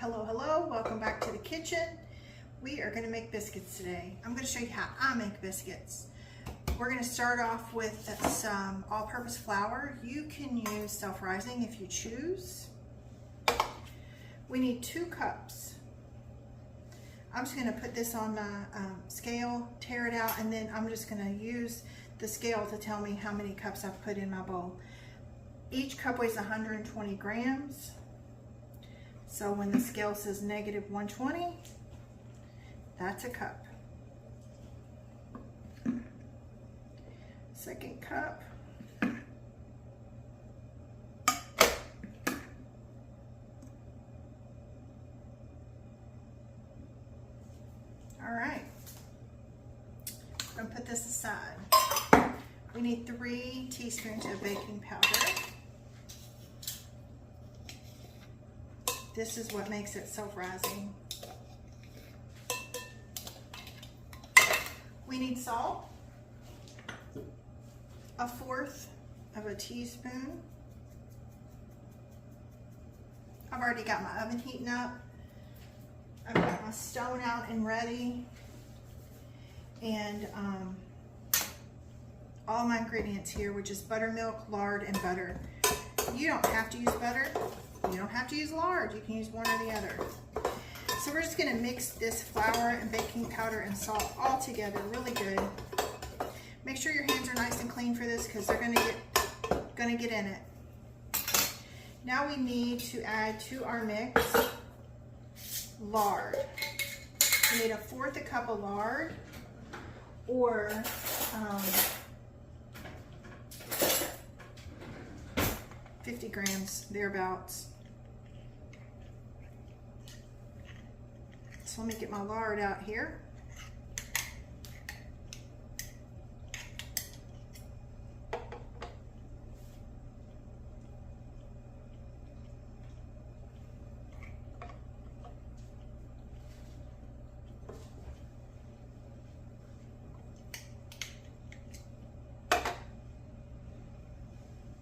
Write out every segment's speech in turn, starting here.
Hello, welcome back to the kitchen. We are going to make biscuits today. I'm going to show you how I make biscuits. We're going to start off with some all-purpose flour. You can use self-rising if you choose. We need 2 cups. I'm just going to put this on my scale, tear it out, and then I'm just going to use the scale to tell me how many cups I've put in my bowl. Each cup weighs 120 grams. So when the scale says -120, that's a cup. Second cup. All right, I'm gonna put this aside. We need 3 teaspoons of baking powder. This is what makes it self-rising. We need salt, 1/4 of a teaspoon. I've already got my oven heating up. I've got my stone out and ready. And all my ingredients here, which is buttermilk, lard, and butter. You don't have to use butter. You don't have to use lard. You can use one or the other. So we're just going to mix this flour and baking powder and salt all together really good. Make sure your hands are nice and clean for this because they're going to get in it. Now we need to add to our mix lard. We need 1/4 cup of lard, or 50 grams thereabouts. So let me get my lard out here.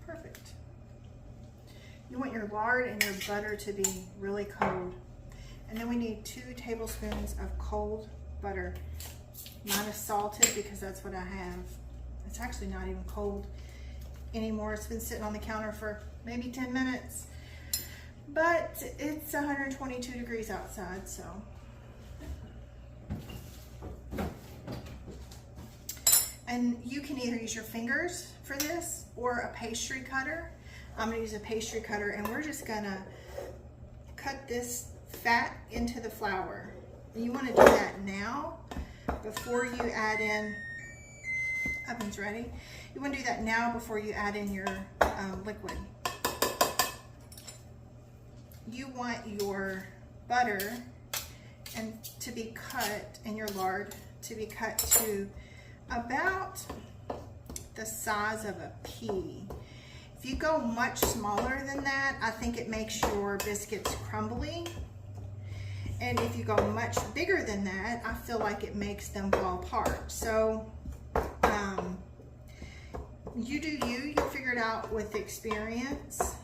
Perfect. You want your lard and your butter to be really cold. And then we need 2 tablespoons of cold butter. Mine is salted because that's what I have. It's actually not even cold anymore. It's been sitting on the counter for maybe 10 minutes. But it's 122 degrees outside, so. And you can either use your fingers for this or a pastry cutter. I'm gonna use a pastry cutter, and we're just gonna cut this fat into the flour. You want to do that now before you add in, oven's ready. You want to do that now before you add in your liquid. You want your butter to be cut, and your lard to be cut to about the size of a pea. If you go much smaller than that, I think it makes your biscuits crumbly. And if you go much bigger than that, I feel like it makes them fall apart. So you do you. You'll figure it out with experience,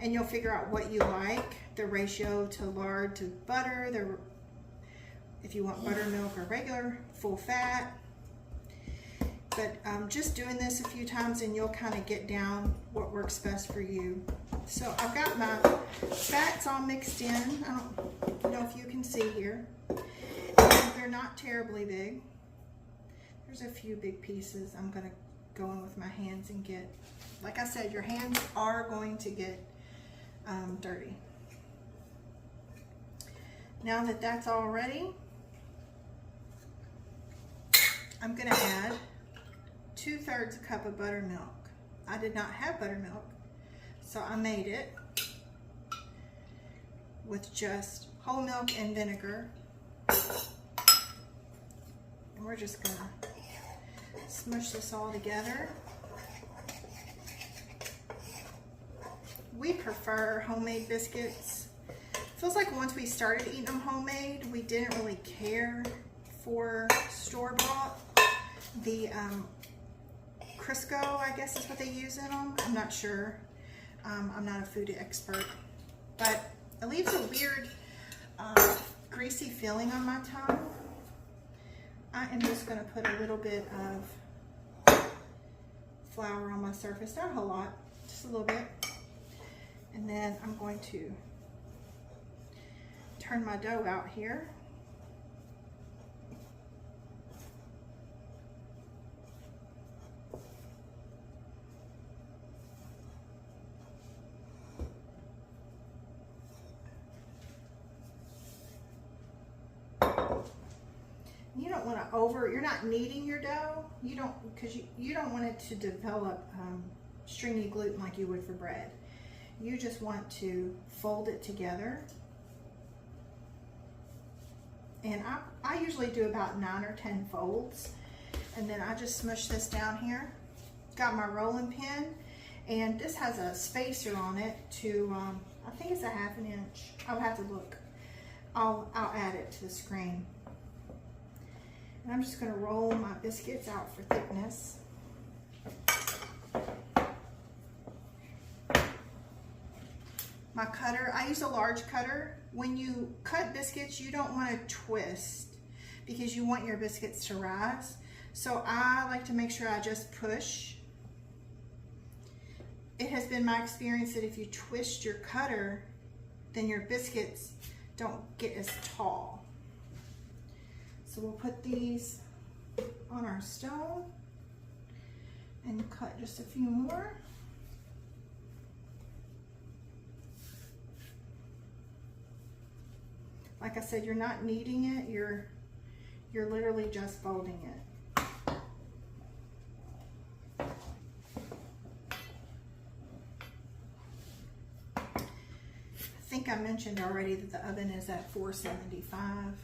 and you'll figure out what you like, the ratio to lard to butter, if you want buttermilk or regular full fat. But just doing this a few times and you'll kind of get down what works best for you. So I've got my fats all mixed in. I don't know if you can see here. And they're not terribly big. There's a few big pieces. I'm going to go in with my hands and get, like I said, your hands are going to get dirty. Now that that's all ready, I'm going to add 2/3 cup of buttermilk. I did not have buttermilk, so I made it with just whole milk and vinegar. And we're just gonna smush this all together. We prefer homemade biscuits. Feels like once we started eating them homemade, we didn't really care for store-bought. The Crisco, I guess is what they use in them. I'm not sure. I'm not a food expert, but it leaves a weird greasy feeling on my tongue, I am just going to put a little bit of flour on my surface. Not a whole lot, just a little bit. And then I'm going to turn my dough out here. You don't want to you're not kneading your dough. You don't, because you don't want it to develop stringy gluten like you would for bread. You just want to fold it together. And I usually do about 9 or 10 folds. And then I just smush this down here. Got my rolling pin, and this has a spacer on it to, I think it's a 1/2 inch. I'll have to look. I'll add it to the screen. And I'm just going to roll my biscuits out for thickness. My cutter, I use a large cutter. When you cut biscuits, you don't want to twist because you want your biscuits to rise. So I like to make sure I just push. It has been my experience that if you twist your cutter, then your biscuits don't get as tall. So we'll put these on our stone and cut just a few more. Like I said, you're not kneading it, you're literally just folding it. I think I mentioned already that the oven is at 475.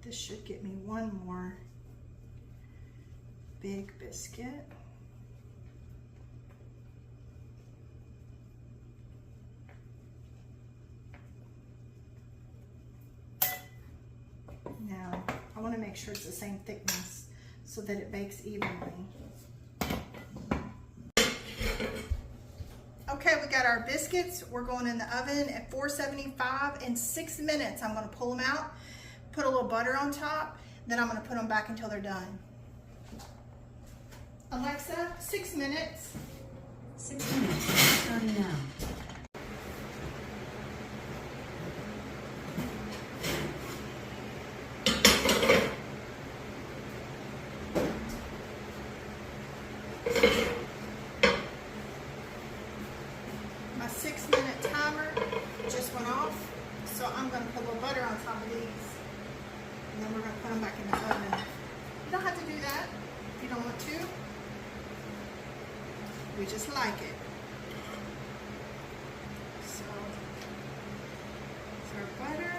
This should get me one more big biscuit. Now, I want to make sure it's the same thickness so that it bakes evenly. Okay, we got our biscuits. We're going in the oven at 475 in 6 minutes. I'm going to pull them out, put a little butter on top, then I'm going to put them back until they're done. Alexa, 6 minutes. 6 minutes, starting now. My 6-minute timer just went off, so I'm going to put a little butter on top of these, and then we're going to put them back in the oven. You don't have to do that if you don't want to. We just like it. So, it's our butter.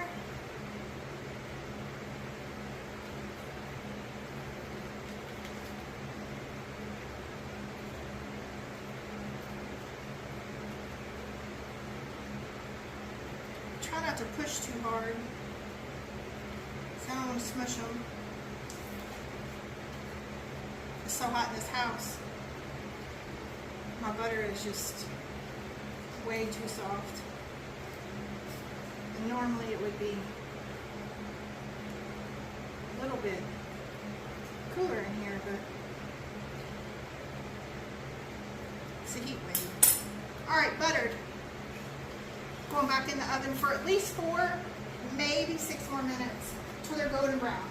Try not to push too hard, so I don't want to smush them. It's so hot in this house. My butter is just way too soft. And normally it would be a little bit cooler in here, but it's the heat wave. Alright, buttered. Going back in the oven for at least 4, maybe 6 more minutes till they're golden brown.